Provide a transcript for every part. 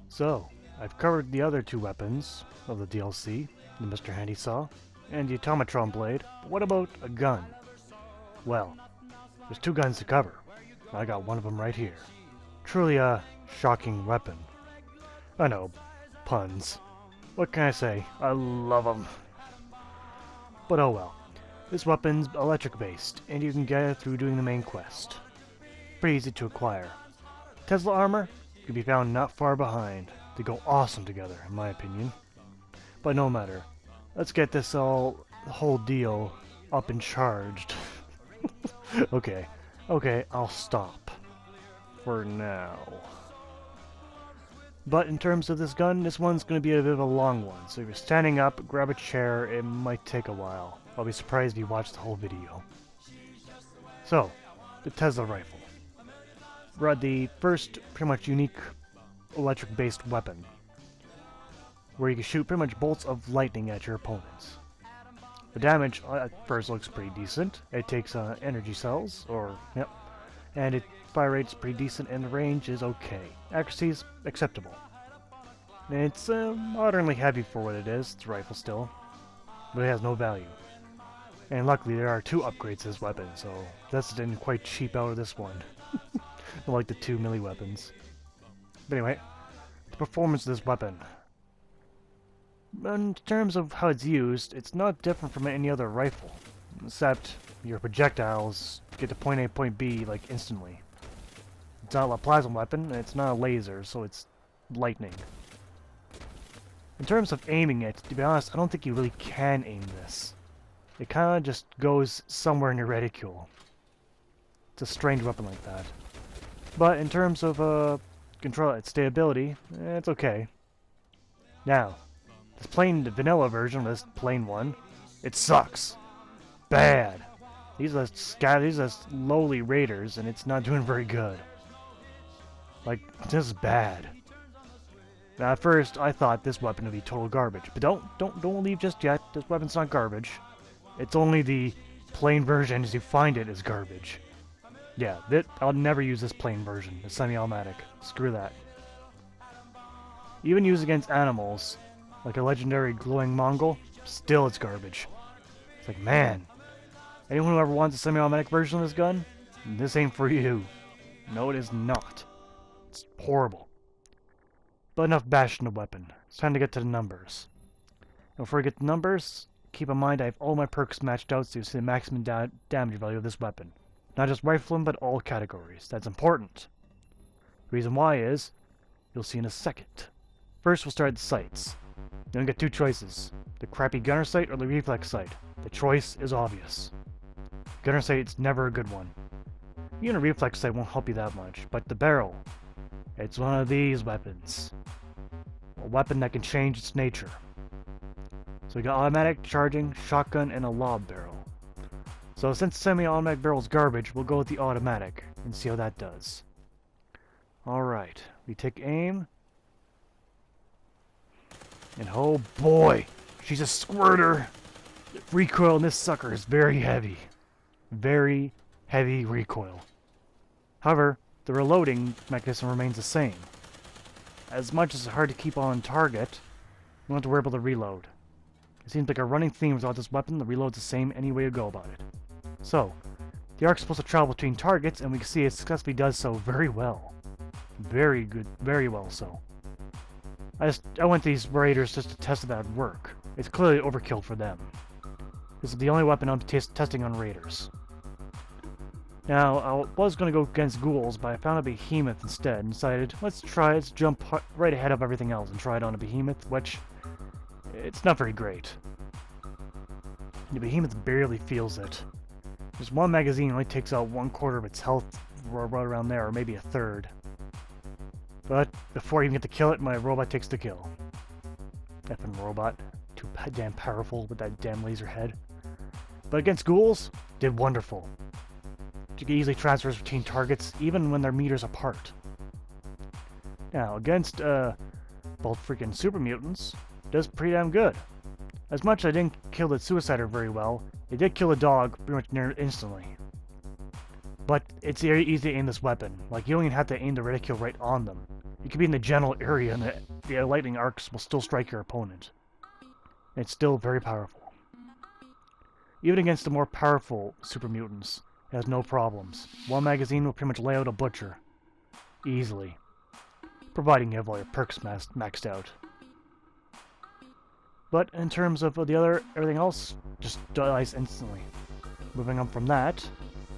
So, I've covered the other two weapons of the DLC, the Mr. Handy Saw, and the Automatron Blade, but what about a gun? Well, there's two guns to cover. I got one of them right here. Truly a shocking weapon. I know, puns. What can I say? I love them. But oh well. This weapon's electric based, and you can get it through doing the main quest. Pretty easy to acquire. Tesla armor can be found not far behind. They go awesome together, in my opinion. But no matter. Let's get this whole deal up and charged. Okay, I'll stop. For now. But in terms of this gun, this one's going to be a bit of a long one, so if you're standing up, grab a chair, it might take a while. I'll be surprised if you watch the whole video. So, the Tesla rifle. Brought the first pretty much unique electric-based weapon, where you can shoot pretty much bolts of lightning at your opponents. The damage at first looks pretty decent. It takes energy cells, and its fire rate's pretty decent, and the range is okay. Accuracy is acceptable. It's modernly heavy for what it is. It's a rifle still, but it has no value. And luckily there are two upgrades to this weapon, so this didn't quite cheap out of this one. Like the two melee weapons. But anyway, the performance of this weapon. In terms of how it's used, it's not different from any other rifle, except your projectiles get to point A, point B, like, instantly. It's not a plasma weapon, and it's not a laser, so it's lightning. In terms of aiming it, to be honest, I don't think you really can aim this. It kinda just goes somewhere in your reticule. It's a strange weapon like that. But in terms of, control, its stability, it's okay. Now, this plain vanilla version, this plain one, it sucks. Bad. These are lowly raiders, and it's not doing very good. Like, this is bad. Now, at first, I thought this weapon would be total garbage, but don't leave just yet. This weapon's not garbage. It's only the plain version as you find it is garbage. Yeah, I'll never use this plain version. It's semi-automatic. Screw that. Even used against animals, like a legendary glowing Mongol, still it's garbage. It's like, man, anyone who ever wants a semi-automatic version of this gun, this ain't for you. No, it is not. It's horrible. But enough bashing the weapon. It's time to get to the numbers. And before we get to numbers, keep in mind I have all my perks matched out so you see the maximum damage value of this weapon. Not just rifling, but all categories. That's important. The reason why is, you'll see in a second. First, we'll start at the sights. Then we get two choices. The crappy gunner sight or the reflex sight. The choice is obvious. Gunner sight's never a good one. Even a reflex sight won't help you that much, but the barrel, it's one of these weapons. A weapon that can change its nature. So we got automatic, charging, shotgun, and a lob barrel. So since semi-automatic barrel's garbage, we'll go with the automatic and see how that does. Alright, we take aim. And oh boy, she's a squirter! Recoil in this sucker is very heavy. Very heavy recoil. However, the reloading mechanism remains the same. As much as it's hard to keep on target, you don't have to worry about the reload. It seems like a running theme without this weapon, the reload's the same any way you go about it. So, the arc's supposed to travel between targets, and we can see it successfully does so very well. Very good, very well so. I went to these raiders just to test if that would work. It's clearly overkill for them. This is the only weapon I'm testing on raiders. Now, I was going to go against ghouls, but I found a behemoth instead, and decided, let's jump right ahead of everything else and try it on a behemoth, which, it's not very great. The behemoth barely feels it. Just one magazine only takes out 1/4 of its health, right around there, or maybe a third. But before I even get to kill it, my robot takes the kill. Effing robot. Too damn powerful with that damn laser head. But against ghouls, did wonderful. You can easily transfer between targets, even when they're meters apart. Now, against, both freaking super mutants, does pretty damn good. As much as I didn't kill the suicider very well, it did kill a dog pretty much near instantly. But it's very easy to aim this weapon. Like, you don't even have to aim the reticule right on them. You could be in the general area and the lightning arcs will still strike your opponent. It's still very powerful. Even against the more powerful super mutants, it has no problems. One magazine will pretty much lay out a butcher. Easily. Providing you have all your perks maxed out. But in terms of everything else, just dies instantly. Moving on from that,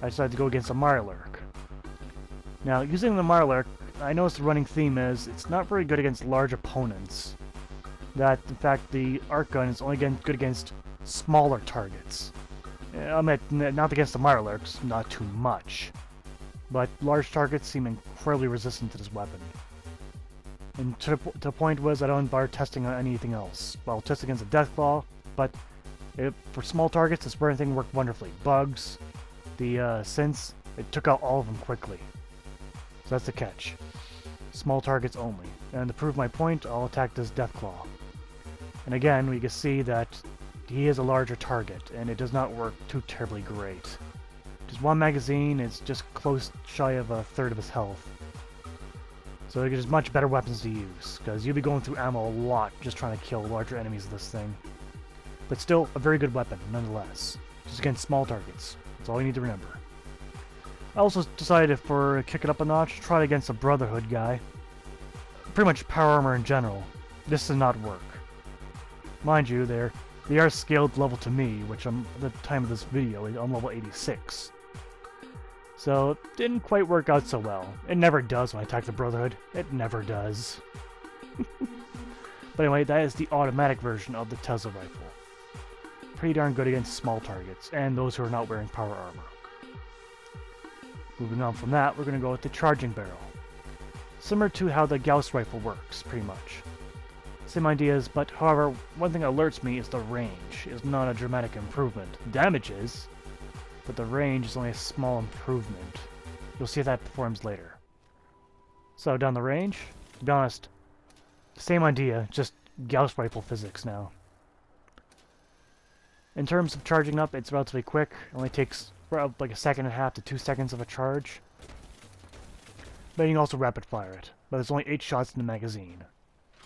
I decided to go against a Mirelurk. Now, using the Mirelurk, I noticed the running theme is it's not very good against large opponents. That, in fact, the arc gun is only good against smaller targets. I mean, not against the Mirelurks, not too much. But large targets seem incredibly resistant to this weapon. And to the point was I don't bother testing on anything else. Well, test against a Deathclaw, but for small targets, this burn thing worked wonderfully. Bugs, the synths, it took out all of them quickly. So that's the catch. Small targets only. And to prove my point, I'll attack this Deathclaw. And again, we can see that he is a larger target, and it does not work too terribly great. Just one magazine, it's just close shy of a third of his health. So there's much better weapons to use, because you'll be going through ammo a lot just trying to kill larger enemies with this thing. But still, a very good weapon, nonetheless. Just against small targets. That's all you need to remember. I also decided for kick it up a notch, try it against a Brotherhood guy. Pretty much power armor in general. This does not work. Mind you, they are scaled level to me, which I'm, at the time of this video, I'm level 86. So, it didn't quite work out so well. It never does when I attack the Brotherhood. It never does. But anyway, that is the automatic version of the Tesla rifle. Pretty darn good against small targets, and those who are not wearing power armor. Moving on from that, we're going to go with the charging barrel. Similar to how the Gauss rifle works, pretty much. Same ideas, but however, one thing that alerts me is the range is not a dramatic improvement. Damage is, but the range is only a small improvement. You'll see if that performs later. So down the range, to be honest, same idea, just Gauss rifle physics now. In terms of charging up, it's relatively quick. It only takes like 1.5 seconds to 2 seconds of a charge. But you can also rapid fire it, but there's only 8 shots in the magazine.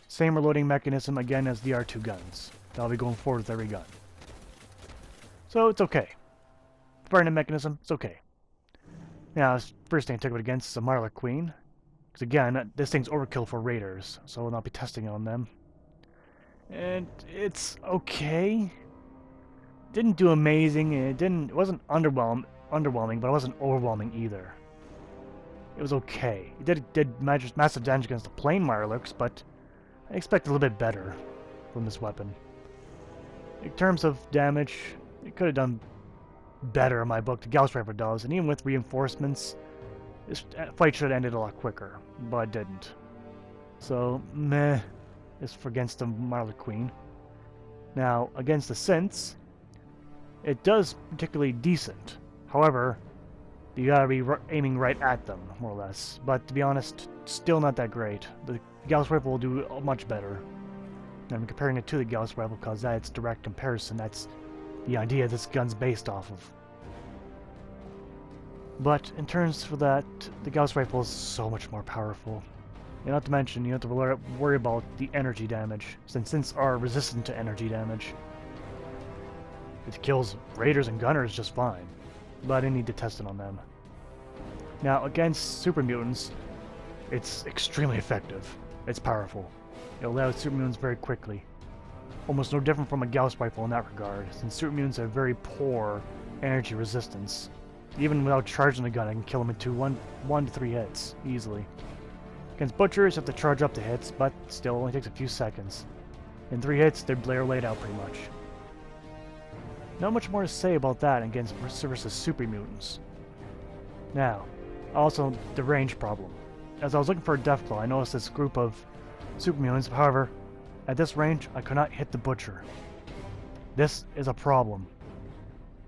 Same reloading mechanism again as the R2 guns. I'll be going forward with every gun. So it's okay. Firing mechanism, it's okay. Now, first thing I took it against is a Marla Queen. Because again, this thing's overkill for raiders, so I'll not be testing it on them. And it's okay. Didn't do amazing, and it wasn't underwhelming, but it wasn't overwhelming either. It was okay. It did massive damage against the plain Mirelurks, but I expect a little bit better from this weapon. In terms of damage, it could have done better in my book. The Gauss rifle does, and even with reinforcements, this fight should have ended a lot quicker, but it didn't. So, meh, is for against the Marla Queen. Now, against the synths, it does particularly decent. However, you gotta be aiming right at them, more or less. But to be honest, still not that great. The Gauss rifle will do much better. I'm comparing it to the Gauss rifle because that's direct comparison. That's the idea this gun's based off of. But in terms for that, the Gauss rifle is so much more powerful. And not to mention, you have to worry about the energy damage, since synths are resistant to energy damage. It kills raiders and gunners just fine, but I didn't need to test it on them. Now, against super mutants, it's extremely effective. It's powerful. It allows super mutants very quickly. Almost no different from a Gauss rifle in that regard, since super mutants have very poor energy resistance. Even without charging the gun, I can kill them into 1 to 3 hits, easily. Against butchers, you have to charge up the hits, but still only takes a few seconds. In 3 hits, they're laid out pretty much. Not much more to say about that against versus super mutants. Now, also the range problem. As I was looking for a Deathclaw, I noticed this group of super mutants. However, at this range, I could not hit the butcher. This is a problem.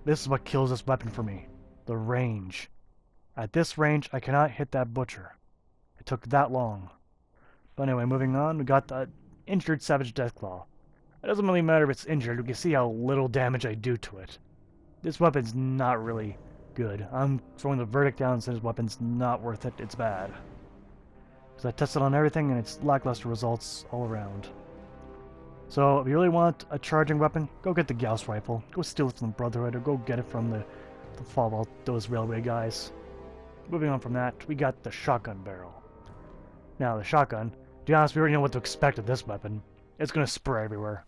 This is what kills this weapon for me. The range. At this range, I cannot hit that butcher. It took that long. But anyway, moving on, we got the injured Savage Deathclaw. It doesn't really matter if it's injured, we can see how little damage I do to it. This weapon's not really good. I'm throwing the verdict down since this weapon's not worth it, it's bad. Because I tested on everything and it's lackluster results all around. So if you really want a charging weapon, go get the Gauss rifle. Go steal it from the Brotherhood or go get it from the Fallout, those railway guys. Moving on from that, we got the shotgun barrel. Now the shotgun, to be honest, we already know what to expect of this weapon. It's going to spray everywhere.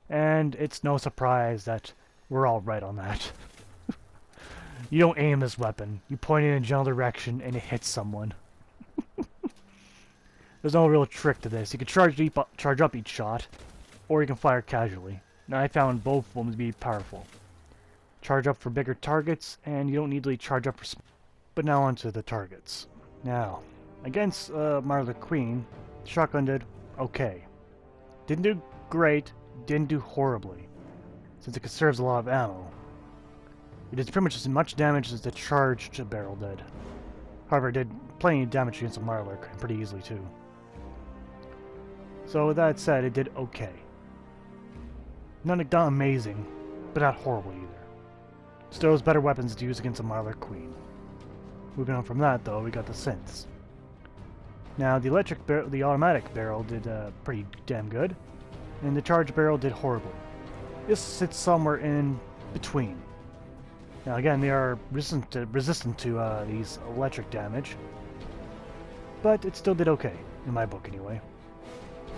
And it's no surprise that we're all right on that. You don't aim this weapon. You point it in a general direction and it hits someone. There's no real trick to this. You can charge up each shot, or you can fire casually. Now I found both of them to be powerful. Charge up for bigger targets, and you don't need to charge up for small. But now onto the targets. Now, against Marla Queen, the shotgun did okay. Didn't do great, didn't do horribly, since it conserves a lot of ammo. It did pretty much as much damage as the charged barrel did. However, it did plenty of damage against the Marlark, and pretty easily too. So with that said, it did okay. Not amazing, but not horrible either. Still has better weapons to use against the Marlark Queen. Moving on from that though, we got the synths. Now the automatic barrel did pretty damn good, and the charged barrel did horribly. This sits somewhere in between. Now again, they are resistant to these electric damage, but it still did okay, in my book anyway.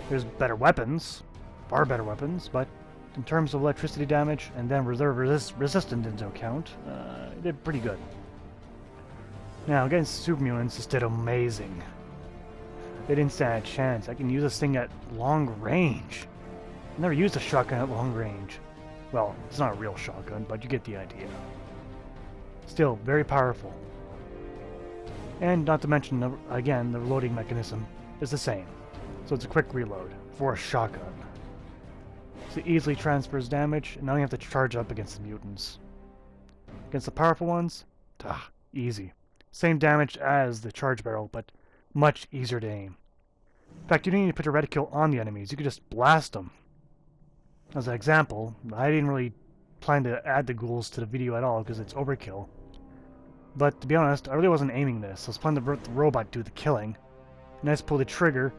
There's better weapons, far better weapons, but in terms of electricity damage, and then reserve resistant into account, it did pretty good. Now against super mutants, this did amazing. They didn't stand a chance. I can use this thing at long range. I've never used a shotgun at long range. Well, it's not a real shotgun, but you get the idea. Still, very powerful. And not to mention, again, the reloading mechanism is the same. So it's a quick reload for a shotgun. So it easily transfers damage, and now you have to charge up against the mutants. Against the powerful ones, easy. Same damage as the charge barrel, but much easier to aim. In fact, you don't need to put your reticule on the enemies, you could just blast them. As an example, I didn't really plan to add the ghouls to the video at all because it's overkill. But to be honest, I really wasn't aiming this. I was planning to let the robot do the killing. And I just pulled the trigger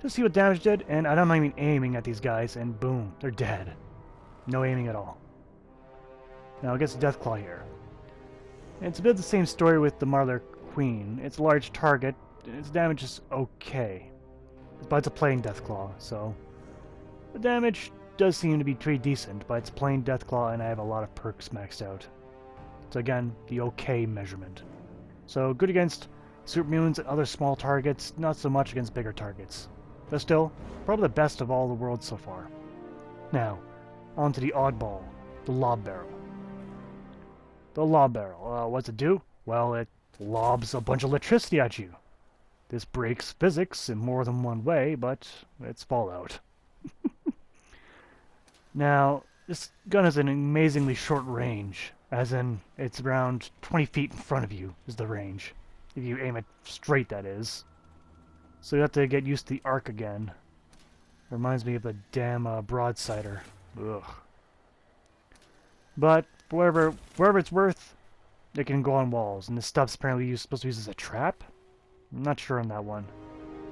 to see what damage did, and I'm not even aiming at these guys, and boom, they're dead. No aiming at all. Now against the Deathclaw here. It's a bit of the same story with the Marlar Queen. It's a large target, and its damage is okay. But it's a plain Deathclaw, so the damage does seem to be pretty decent, but it's plain Deathclaw and I have a lot of perks maxed out. So again, the okay measurement. So good against super mutants and other small targets, not so much against bigger targets. But still, probably the best of all the worlds so far. Now, on to the oddball, the lob barrel. The lob barrel, what's it do? Well, it lobs a bunch of electricity at you. This breaks physics in more than one way, but it's Fallout. Now, this gun has an amazingly short range, as in it's around 20 feet in front of you is the range. If you aim it straight, that is. So you have to get used to the arc again. Reminds me of the damn broadsider. Ugh. But wherever it's worth, it can go on walls, and this stuff's apparently supposed to be used as a trap? I'm not sure on that one.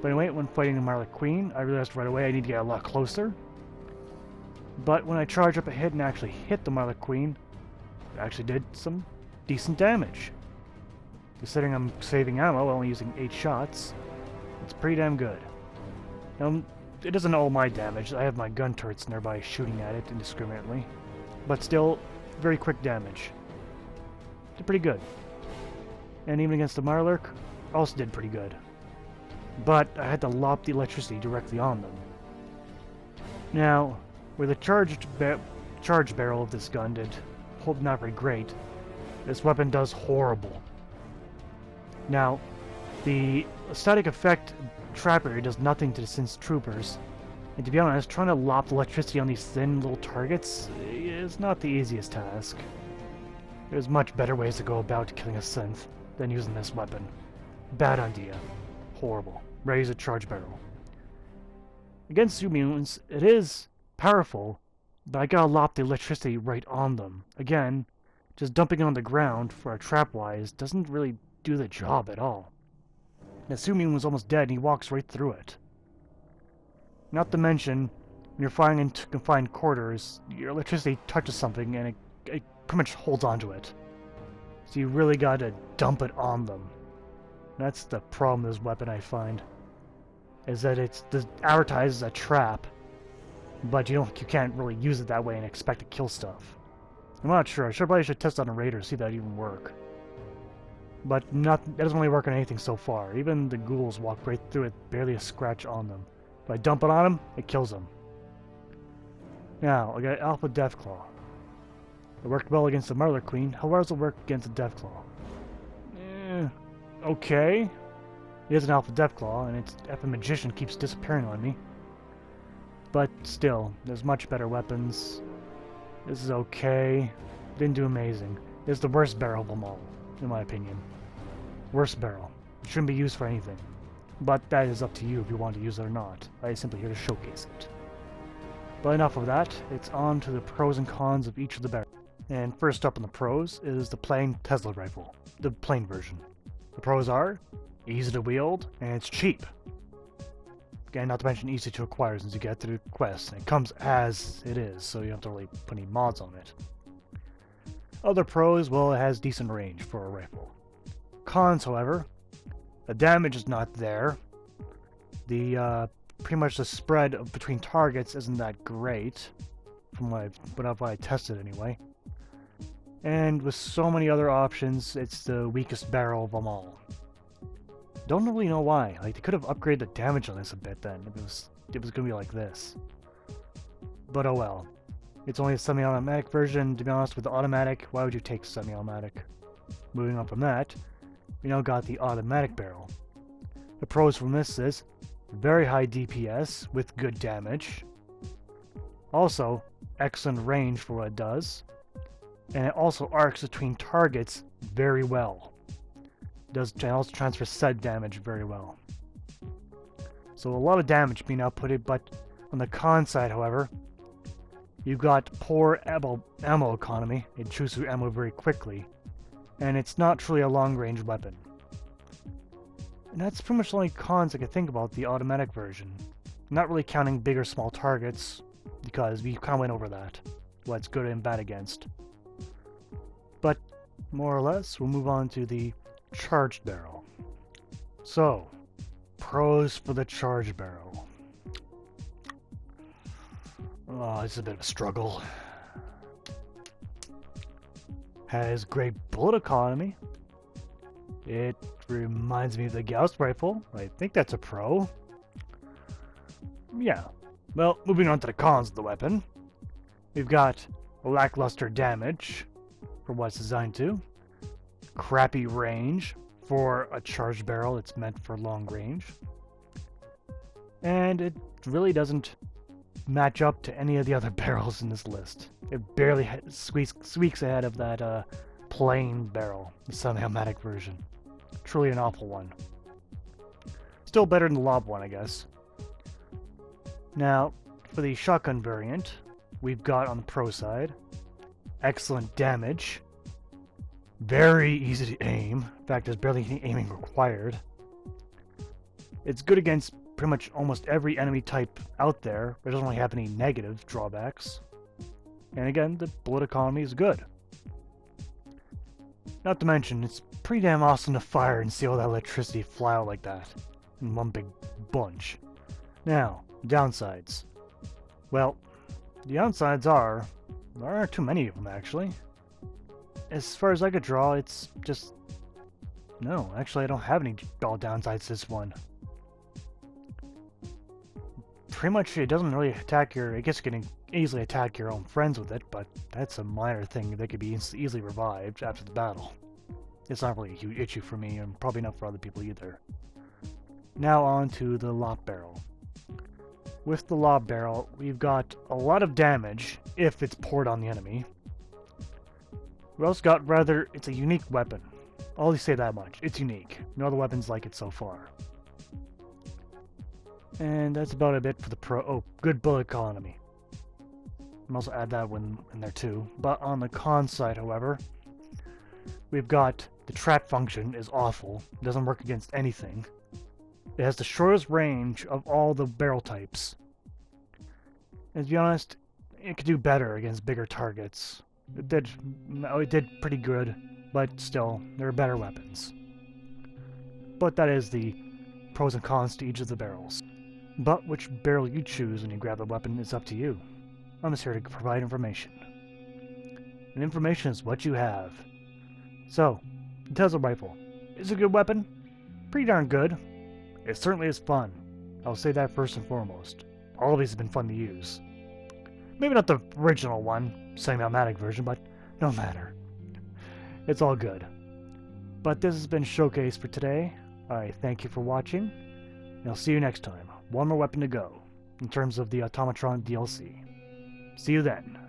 But anyway, when fighting the Marla Queen, I realized right away I need to get a lot closer. But when I charged up a hit and actually hit the Marla Queen, it actually did some decent damage. Considering I'm saving ammo, only using 8 shots, it's pretty damn good. Now, it isn't all my damage. I have my gun turrets nearby shooting at it indiscriminately. But still, very quick damage. Did pretty good. And even against the Marlark, also did pretty good. But I had to lop the electricity directly on them. Now, where the charge barrel of this gun did not very great, this weapon does horrible. Now, the static effect trap area does nothing to the synth troopers, and to be honest, trying to lop the electricity on these thin little targets is not the easiest task. There's much better ways to go about killing a synth than using this weapon. Bad idea. Horrible. Raise a charge barrel. Against super mutants, it is powerful, but I gotta lop the electricity right on them. Again, just dumping it on the ground for a trap-wise doesn't really do the job at all. assuming he was almost dead, and he walks right through it. Not to mention, when you're firing into confined quarters, your electricity touches something and it pretty much holds onto it. So you really gotta dump it on them. That's the problem with this weapon, I find. Is that it's advertised as a trap, but you can't really use it that way and expect to kill stuff. I'm not sure. I probably should test on a raider to see if that would even work. But that doesn't really work on anything so far. Even the ghouls walk right through it, barely a scratch on them. If I dump it on them, it kills them. Now, I got Alpha Deathclaw. It worked well against the Murder Queen. How well does it work against the Deathclaw? Okay. It is an Alpha Deathclaw, and its Alpha Magician keeps disappearing on me. But still, there's much better weapons. This is okay. Didn't do amazing. It's the worst barrel of them all, in my opinion. Worst barrel. It shouldn't be used for anything. But that is up to you if you want to use it or not. I'm simply here to showcase it. But enough of that. It's on to the pros and cons of each of the barrels. And first up on the pros is the plain Tesla rifle. The plain version. The pros are easy to wield, and it's cheap. Again, not to mention easy to acquire since you get through the quest. And it comes as it is, so you don't have to really put any mods on it. Other pros, well, it has decent range for a rifle. Cons, however, the damage is not there. Pretty much the spread between targets isn't that great, from what I tested anyway. And with so many other options, it's the weakest barrel of them all. Don't really know why. Like, they could have upgraded the damage on this a bit then, if it was gonna be like this. But oh well. It's only a semi-automatic version. To be honest, with the automatic, why would you take semi-automatic? Moving on from that, we now got the automatic barrel. The pros from this is very high DPS with good damage. Also, excellent range for what it does. And it also arcs between targets very well. It also transfers said damage very well. So a lot of damage being outputted, but on the con side, however, you've got poor ammo economy. It chews through ammo very quickly. And it's not truly a long-range weapon. And that's pretty much the only cons I can think about the automatic version. Not really counting big or small targets, because we kind of went over that. What's good and bad against. But, more or less, we'll move on to the charged barrel. So, pros for the charged barrel. Oh, it's a bit of a struggle. Has great bullet economy. It reminds me of the Gauss rifle. I think that's a pro. Yeah. Well, moving on to the cons of the weapon. We've got lackluster damage for what it's designed to. Crappy range for a charged barrel. It's meant for long range. And it really doesn't match up to any of the other barrels in this list. It barely squeaks ahead of that plain barrel, the semi-automatic version. Truly an awful one. Still better than the lob one, I guess. Now, for the shotgun variant, we've got on the pro side, excellent damage, very easy to aim. In fact, there's barely any aiming required. It's good against pretty much almost every enemy type out there, but it doesn't really have any negative drawbacks. And again, the bullet economy is good. Not to mention, it's pretty damn awesome to fire and see all that electricity fly out like that, in one big bunch. Now, downsides. Well, the downsides are, there aren't too many of them actually. As far as I could draw, it's just, no, actually I don't have any downsides to this one. Pretty much it doesn't really attack your, I guess you can easily attack your own friends with it, but that's a minor thing. They could be easily revived after the battle. It's not really a huge issue for me, and probably not for other people either. Now on to the lob barrel. With the lob barrel, we've got a lot of damage if it's poured on the enemy. We also got it's a unique weapon. I'll only say that much. It's unique. No other weapons like it so far. And that's about a bit for the pro. Oh, good bullet economy. I'll also add that one in there too. But on the con side, however, we've got the trap function is awful. It doesn't work against anything. It has the shortest range of all the barrel types. And to be honest, it could do better against bigger targets. It did pretty good, but still, there are better weapons. But that is the pros and cons to each of the barrels. But which barrel you choose when you grab the weapon is up to you. I'm just here to provide information. And information is what you have. So, the Tesla rifle. Is it a good weapon? Pretty darn good. It certainly is fun. I'll say that first and foremost. All of these have been fun to use. Maybe not the original one, semi-automatic version, but no matter. It's all good. But this has been Showcase for today. I thank you for watching, and I'll see you next time. One more weapon to go, in terms of the Automatron DLC. See you then.